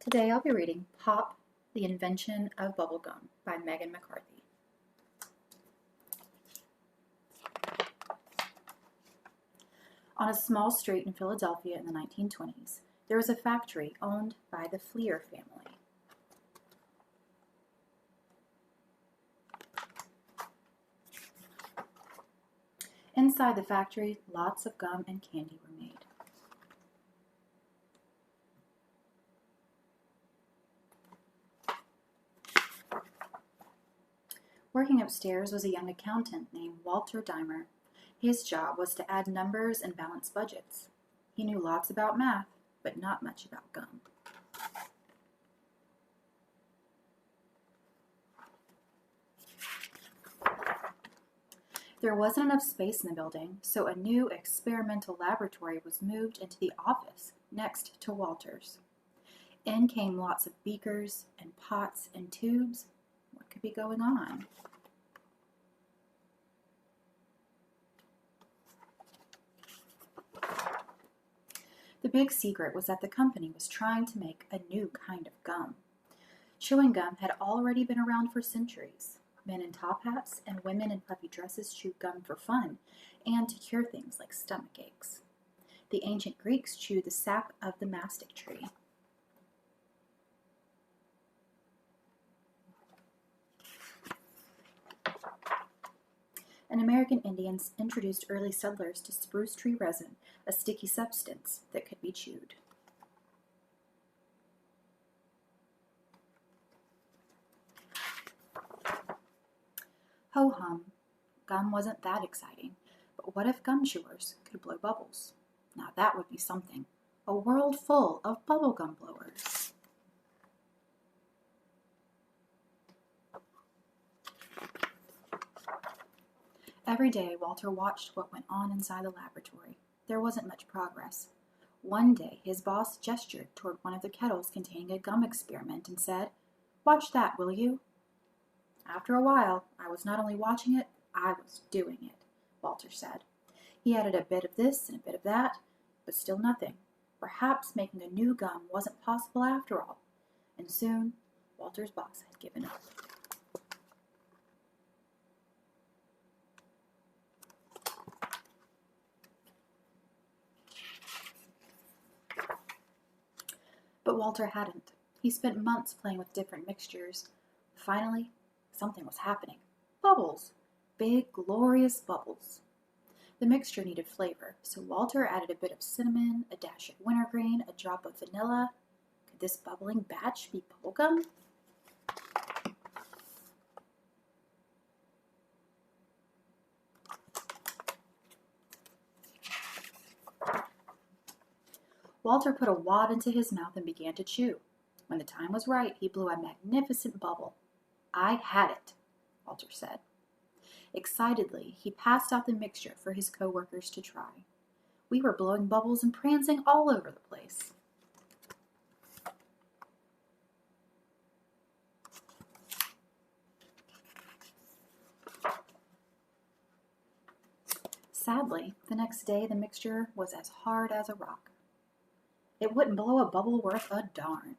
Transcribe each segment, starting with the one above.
Today I'll be reading Pop, The Invention of Bubblegum by Megan McCarthy. On a small street in Philadelphia in the 1920s, there was a factory owned by the Fleer family. Inside the factory, lots of gum and candy were made. Working upstairs was a young accountant named Walter Dimer. His job was to add numbers and balance budgets. He knew lots about math, but not much about gum. There wasn't enough space in the building, so a new experimental laboratory was moved into the office next to Walter's. In came lots of beakers and pots and tubes. What could be going on? The big secret was that the company was trying to make a new kind of gum. Chewing gum had already been around for centuries. Men in top hats and women in puffy dresses chewed gum for fun and to cure things like stomach aches. The ancient Greeks chewed the sap of the mastic tree. And American Indians introduced early settlers to spruce tree resin, a sticky substance that could be chewed. Ho-hum, gum wasn't that exciting, but what if gum chewers could blow bubbles? Now that would be something. A world full of bubblegum blowers. Every day, Walter watched what went on inside the laboratory. There wasn't much progress. One day, his boss gestured toward one of the kettles containing a gum experiment and said, "Watch that, will you?" After a while, I was not only watching it, I was doing it, Walter said. He added a bit of this and a bit of that, but still nothing. Perhaps making a new gum wasn't possible after all. And soon, Walter's boss had given up. But Walter hadn't. He spent months playing with different mixtures. Finally, something was happening. Bubbles! Big, glorious bubbles. The mixture needed flavor, so Walter added a bit of cinnamon, a dash of wintergreen, a drop of vanilla. Could this bubbling batch be bubblegum? Walter put a wad into his mouth and began to chew. When the time was right, he blew a magnificent bubble. "I had it," Walter said. Excitedly, he passed out the mixture for his co-workers to try. We were blowing bubbles and prancing all over the place. Sadly, the next day the mixture was as hard as a rock. It wouldn't blow a bubble worth a darn.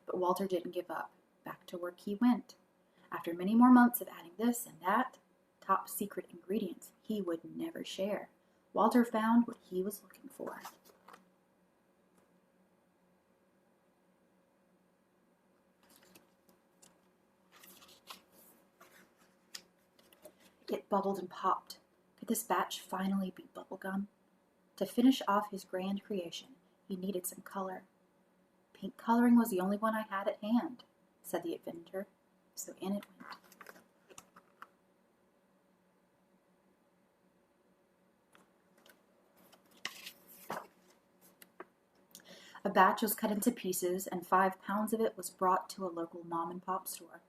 But Walter didn't give up. Back to work he went. After many more months of adding this and that, top secret ingredients he would never share, Walter found what he was looking for. It bubbled and popped. Could this batch finally be bubblegum? To finish off his grand creation, he needed some color. "Pink coloring was the only one I had at hand," said the inventor, so in it went. A batch was cut into pieces, and 5 pounds of it was brought to a local mom-and-pop store.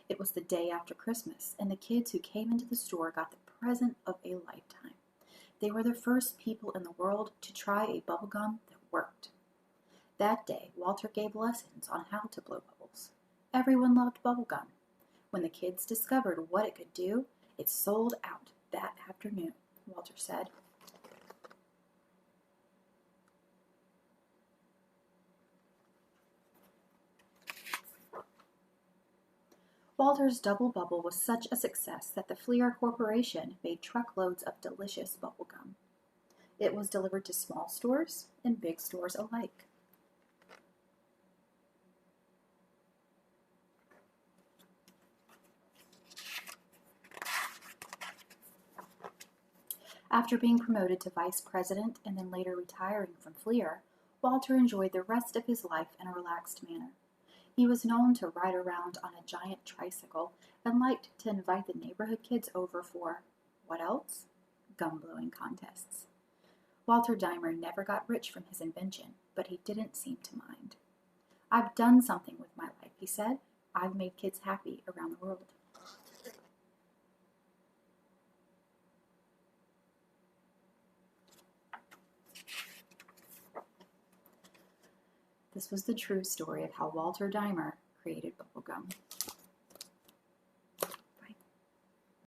It was the day after Christmas, and the kids who came into the store got the present of a lifetime. They were the first people in the world to try a bubblegum that worked. That day, Walter gave lessons on how to blow bubbles. Everyone loved bubblegum. When the kids discovered what it could do, it sold out that afternoon, Walter said. Walter's Double Bubble was such a success that the Fleer Corporation made truckloads of delicious bubble gum. It was delivered to small stores and big stores alike. After being promoted to vice president and then later retiring from Fleer, Walter enjoyed the rest of his life in a relaxed manner. He was known to ride around on a giant tricycle and liked to invite the neighborhood kids over for, what else? Gum blowing contests. Walter Dimer never got rich from his invention, but he didn't seem to mind. "I've done something with my life," he said. "I've made kids happy around the world." This was the true story of how Walter Dimer created bubblegum.